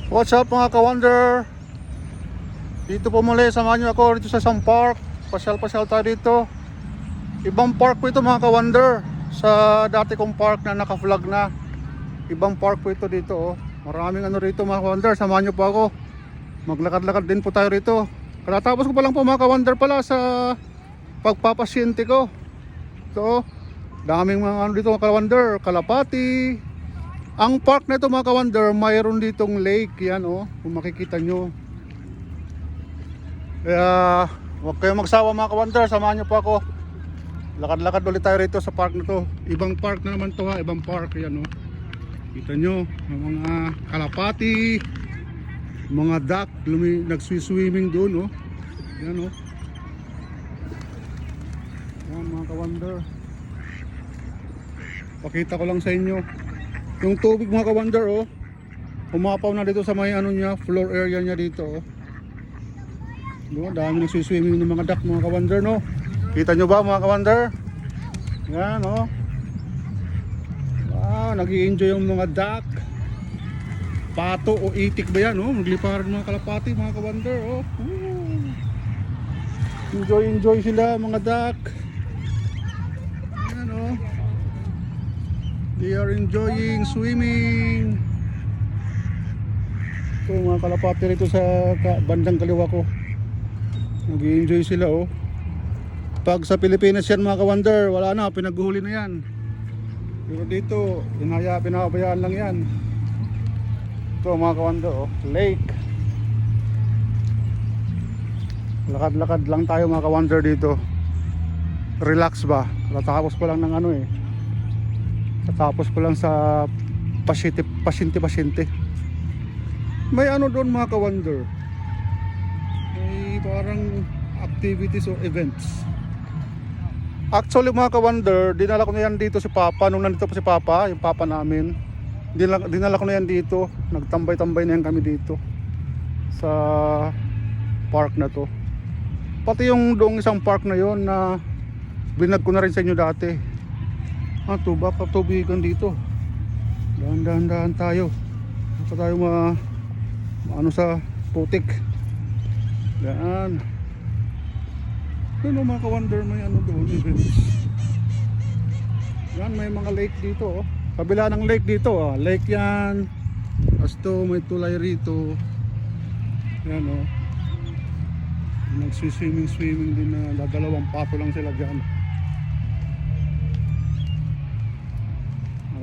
What's up mga ka-wonder? Dito po muli, samahan nyo ako dito sa isang park. Pasyal-pasyal tayo dito. Ibang park po ito mga ka-wonder, sa dati kong park na naka-vlog na. Ibang park po ito dito oh. Maraming ano rito mga ka-wonder, samahan nyo po ako. Maglakad-lakad din po tayo rito. Katatapos ko pa lang po mga ka-wonder pala sa pagpapasyente ko. Ito oh, daming mga ano dito mga ka-wonder, kalapati. Ang park na ito mga ka-wonder, mayroon ditong lake yan oh, kung makikita nyo. Kaya huwag kayong magsawa mga ka-wonder, samahan nyo po ako. Lakad-lakad ulit tayo rito sa park na to. Ibang park na naman to ha, ibang park yan oh. Kita nyo, mga kalapati, mga duck, nagswi-swimming doon oh. Yan oh. Yan mga ka-wonder. Pakita ko lang sa inyo. Yung tubig mga ka-wonder oh, umapaw na dito sa may ano niya, floor area niya dito oh. No, dami nagsiswimming ng mga duck mga ka-wonder no. Kita nyo ba mga ka-wonder? Yan oh. Wow, nag-i-enjoy yung mga duck. Pato o itik ba yan oh, magliparan mga kalapati mga ka-wonder oh. Enjoy sila mga duck. Yan oh. They are enjoying swimming. Ito mga kalapati rito sa bandang kaliwa ko. Nag-i-enjoy sila oh. Pag sa Pilipinas yan mga ka-wonder, wala na, pinaghuli na yan. Pero dito, pinabayaan lang yan. Ito mga ka-wonder oh, lake. Lakad-lakad lang tayo mga ka-wonder dito. Relax ba? Tatapos ko lang ng ano eh. Tatapos ko lang sa pasyente. May ano doon mga ka-wonder, may parang activities o events. Actually mga ka-wonder, dinala ko na yan dito si Papa. Nung nandito pa si Papa, yung Papa namin, dinala ko na yan dito. Nagtambay-tambay na yan kami dito sa park na to. Pati yung doong isang park na yon na binag ko na rin sa inyo dati. Ito baka tubigan dito. Dahan-dahan tayo. Baka tayo ano sa putik. Yan. Ano mga ka-wonder, may ano doon events. Yan, may mga lake dito oh. Kabila ng lake dito oh. Lake yan. Asto may tulay rito. Yan oh. Nagsiswimming din na dalawang pato lang sila dyan.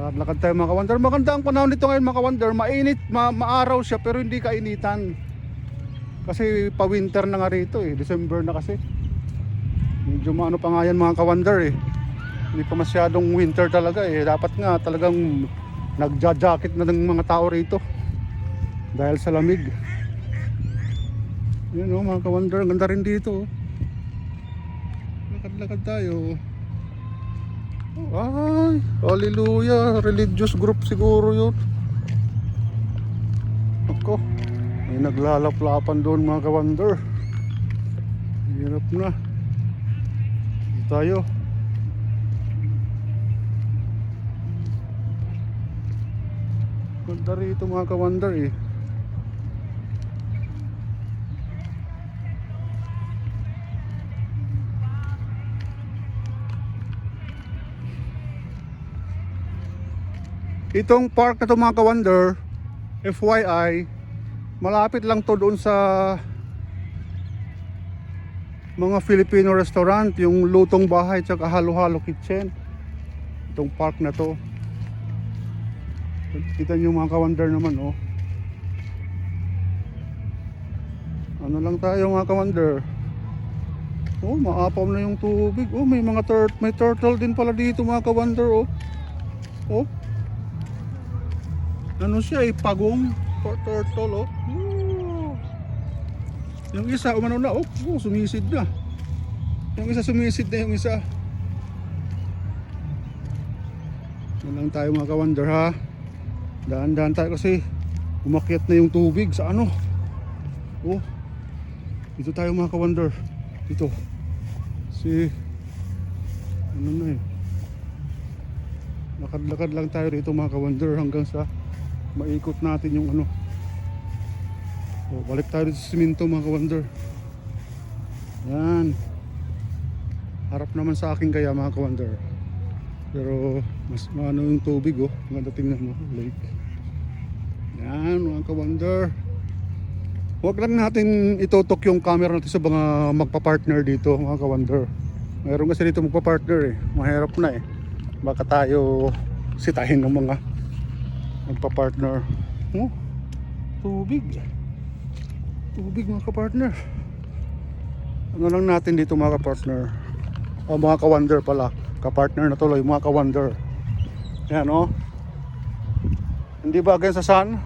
Lakad tayo mga ka-wonder. Maganda ang panahon dito ngayon mga ka-wonder. Mainit, maaraw siya pero hindi kainitan. Kasi pa-winter na nga rito eh. December na kasi. Medyo maano pa nga yan mga ka-wonder eh. Hindi pa masyadong winter talaga eh. Dapat nga talagang nagja-jacket na ng mga tao rito. Dahil sa lamig. Yan o mga ka-wonder. Ganda rin dito. Lakad-lakad tayo. Ay, hallelujah, religious group siguro yun. Ako, may naglalaplapan doon mga ka-wonder. Hirap na. Dito tayo. Ganda rito mga ka-wonder eh. Itong park na to mga ka-wonder, FYI, malapit lang to doon sa mga Filipino restaurant, yung Lutong Bahay tsaka Halo-Halo Kitchen. Itong park na to. Kita nyo mga ka-wonder naman oh. Ano lang tayo mga ka-wonder. Oh, maapaw na yung tubig. Oh, may mga may turtle din pala dito mga ka-wonder oh. Oh. Ano siya eh, pagong turtle oh. Yung isa umano na oh, sumisid na. Yung isa sumisid na yung isa. Yan lang tayo mga ka-wonder ha. Daan-daan tayo kasi umakyat na yung tubig sa ano. Oh. Dito tayo mga ka-wonder. Dito. Ano na eh. Lakad-lakad lang tayo rito mga ka-wonder hanggang sa maikot natin yung ano, So, balik tayo dito sa siminto mga ka-wonder. Yan. Harap naman sa akin kaya mga ka-wonder. Pero mas maano yung tubig oh. Maganda tingnan mo, lake. Yan mga ka-wonder. Huwag lang natin itutok yung camera natin sa mga magpa-partner dito mga ka-wonder. Mayroon kasi dito magpa-partner eh. Mahirap na eh. Baka tayo sitahin ng mga magpa-partner. Oh, tubig. Tubig mga ka-partner. Ano lang natin dito mga ka-partner. O mga ka-wonder pala. Ka-partner na tuloy mga ka-wonder. Yan oh. Hindi ba against sa sun?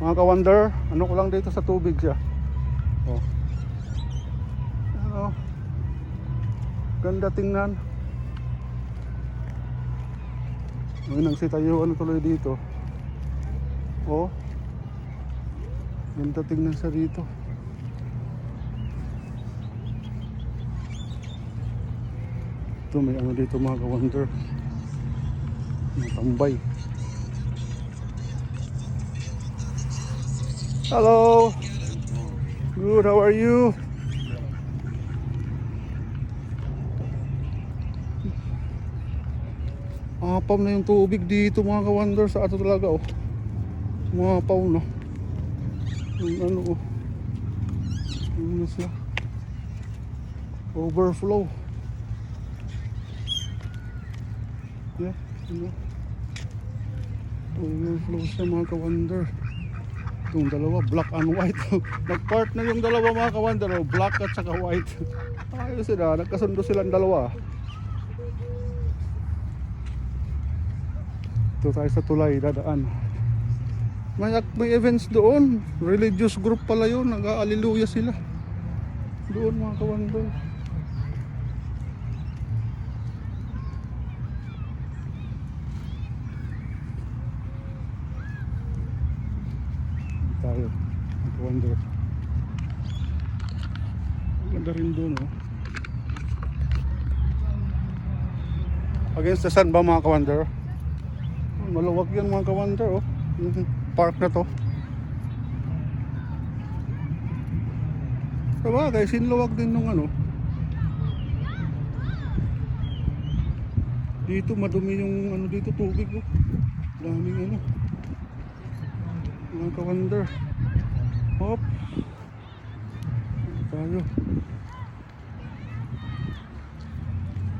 Mga ka-wonder, ano ko lang dito sa tubig siya. Oh. Ano? Ganda tingnan. Ayun ang sitayo ano tuloy dito. Oh. Ganda tingnan sa dito. Ito may ano dito mga ka-wonder. May tambay. Hello. Good, how are you? Apaw na yung tubig dito mga ka-wonder sa ato talaga oh. Umapaw na. Yung ano oh. Ano na siya? Overflow. Yeah, ano? Overflow siya mga ka-wonder. Yung dalawa black and white. Nagpart na yung dalawa mga ka-wonder, black at saka white. Ayos sila, nagkasundo silang dalawa. Ito tayo sa tulay, dadaan. May events doon. Religious group pala yun, nag-aaliluya sila doon mga ka-wonder. Tayo wonder. Maganda rin doon oh. Against the sun ba mga ka-wonder? Maluwag yan mga ka-wonder oh. Yung park na to. Sabagay, sinluwag din nung ano. Dito madumi yung ano dito tubig oh. Daming ano mga ka-wonder. Hop tayo,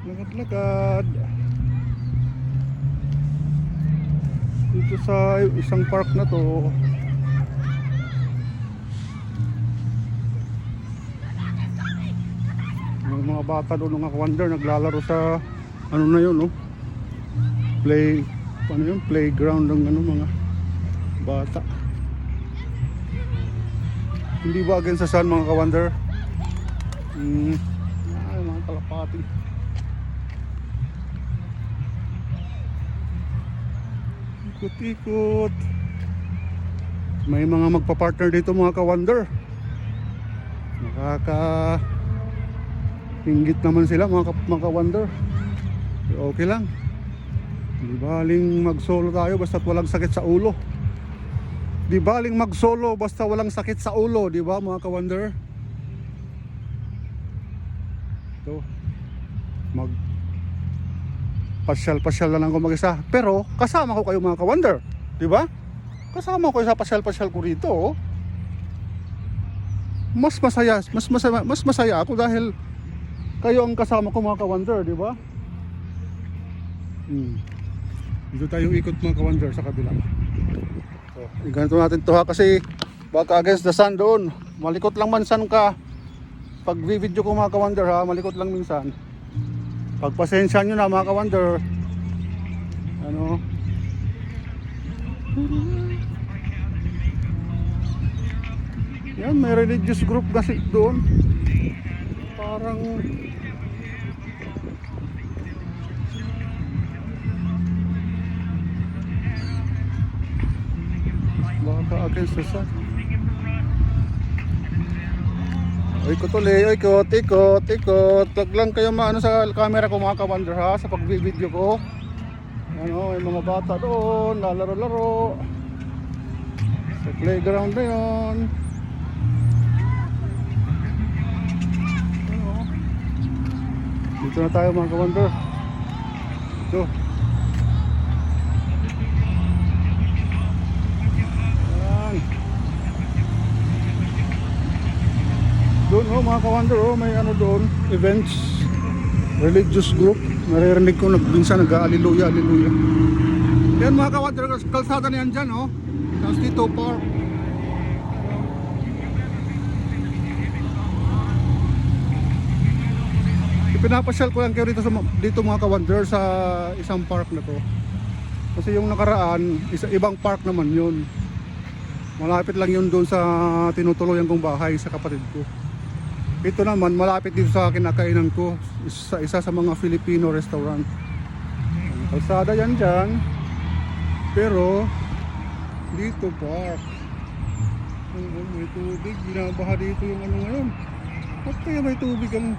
lakad-lakad dito sa isang park na to. Yung mga bata doon mga ka-wonder naglalaro sa ano na yun no? Playground ng ano mga bata. Hindi ba against sa sun mga ka-wonder? Ay mga kalapati. Ikot-ikot. May mga magpa-partner dito mga ka-wonder. Hinggit naman sila mga ka-wonder. Okay lang. Di baling mag-solo tayo basta't walang sakit sa ulo. Di baling mag-solo basta walang sakit sa ulo, di ba mga ka-wonder? Ito. Pasyal-pasyal na lang ako mag-isa. Pero kasama ko kayo mga ka-wonder, di ba? Kasama ko sa pasyal-pasyal ko rito. Oh. Mas masaya ako dahil kayo ang kasama ko mga ka-wonder, di ba? Dito tayo ikot mga ka-wonder sa kabila. So, ganito natin to ha kasi baka against the sun doon. Malikot lang minsan ka. Pag video ko mga ka-wonder ha, malikot lang minsan. Pagpasensya nyo na mga ka-wonder. Ano? Yan, may religious group kasi doon. Parang baka against the sun. Ikot ulit, ikot. Wag lang kayo maano sa camera ko mga ka-wonder ha, sa pag-video ko. Ano, yung mga bata doon, lalaro-laro. Sa playground na yun. Dito na tayo mga ka-wonder. Ito. Ayan. Doon oh mga ka-wonder oh, may ano doon, events, religious group. Naririnig ko minsan nag-aleluya, aleluya. Yan mga ka-wonder, kalsada na yan dyan oh. Tapos dito park. Pinapasyal ko lang kayo dito mga ka-wonder sa isang park na to. Kasi yung nakaraan, ibang park naman yun. Malapit lang yun doon sa tinutuluyan kong bahay sa kapatid ko. Ito naman, malapit dito sa kinakainan ko. Isa sa mga Filipino restaurant. Kalsada yan dyan. Pero, dito park. May tubig. Binabaha dito yung ano ngayon. Ba't kaya may tubig ang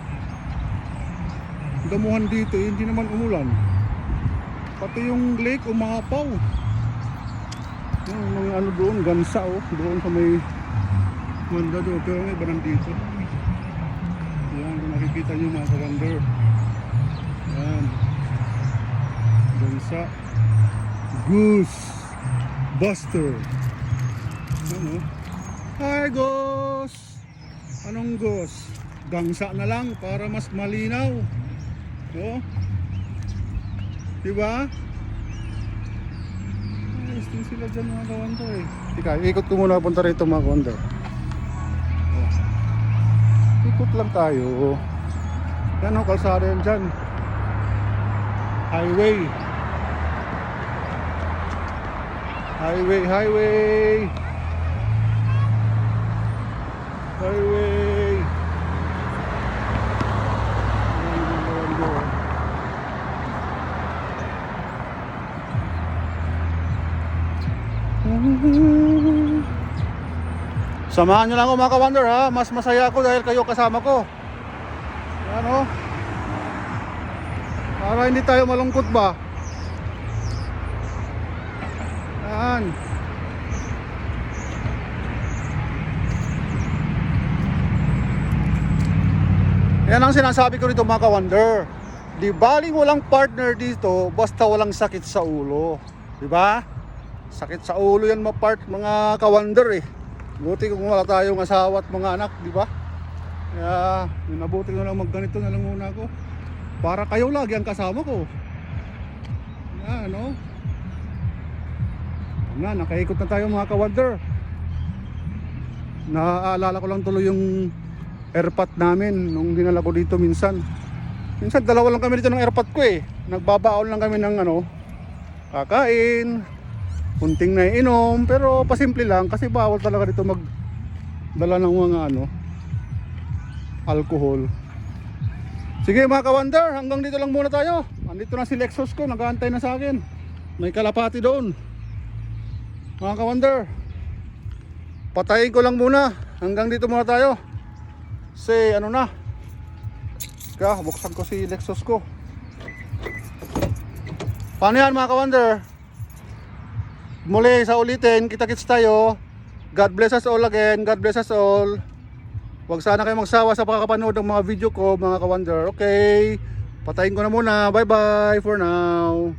damuhan dito, hindi naman umulan. Pati yung lake umapaw. Yung mga ano doon, gansa oh, doon sa may banda doon, pero may iba nandito. Yan, kung nakikita nyo mga ka-wonder. Yan. Gansa. Goose Buster. Ano? Hi Goose! Anong goose? Gangsa na lang para mas malinaw. Oh. Diba? Ayos din sila dyan mga ka-wonder eh. Tika, ikot ko muna punta rito mga ka-wonder. Oh. Ikot lang tayo. Yan o, kalsada yan dyan. Highway. Highway, highway. Highway. Samahan nyo lang ako mga ka-wonder ha. Mas masaya ako dahil kayo kasama ko. Yan o. Para hindi tayo malungkot ba. Yan. Yan ang sinasabi ko rito mga ka-wonder. Di baling walang partner dito basta walang sakit sa ulo. Diba? Sakit sa ulo yan mga ka-wonder eh. Buti kung wala tayong asawa at mga anak, di ba? Kaya, nabuti ko lang magganito na lang muna ako. Para kayo lagi ang kasama ko. Yan, no? Yan, nakaikot na tayo mga ka-wonder. Naaalala ko lang tuloy yung airpot namin nung dinala ko dito minsan. Minsan dalawa lang kami dito ng airpot ko eh. Nagbabaon lang kami ng ano, kakain, kunting naiinom, pero pasimple lang kasi bawal talaga dito magdala ng mga ano, alcohol. Sige mga ka-wonder, hanggang dito lang muna tayo. Andito na si Lexus ko, nag-aantay na sa akin. May kalapati doon. Mga ka-wonder, patayin ko lang muna. Hanggang dito muna tayo. Say ano na, kaya buksan ko si Lexus ko. Paano yan mga ka-wonder? Muli sa ulitin, kita-kits tayo. God bless us all again. God bless us all. Huwag sana kayo magsawa sa pakakapanood ng mga video ko mga ka-wonder. Okay, patayin ko na muna. Bye bye for now.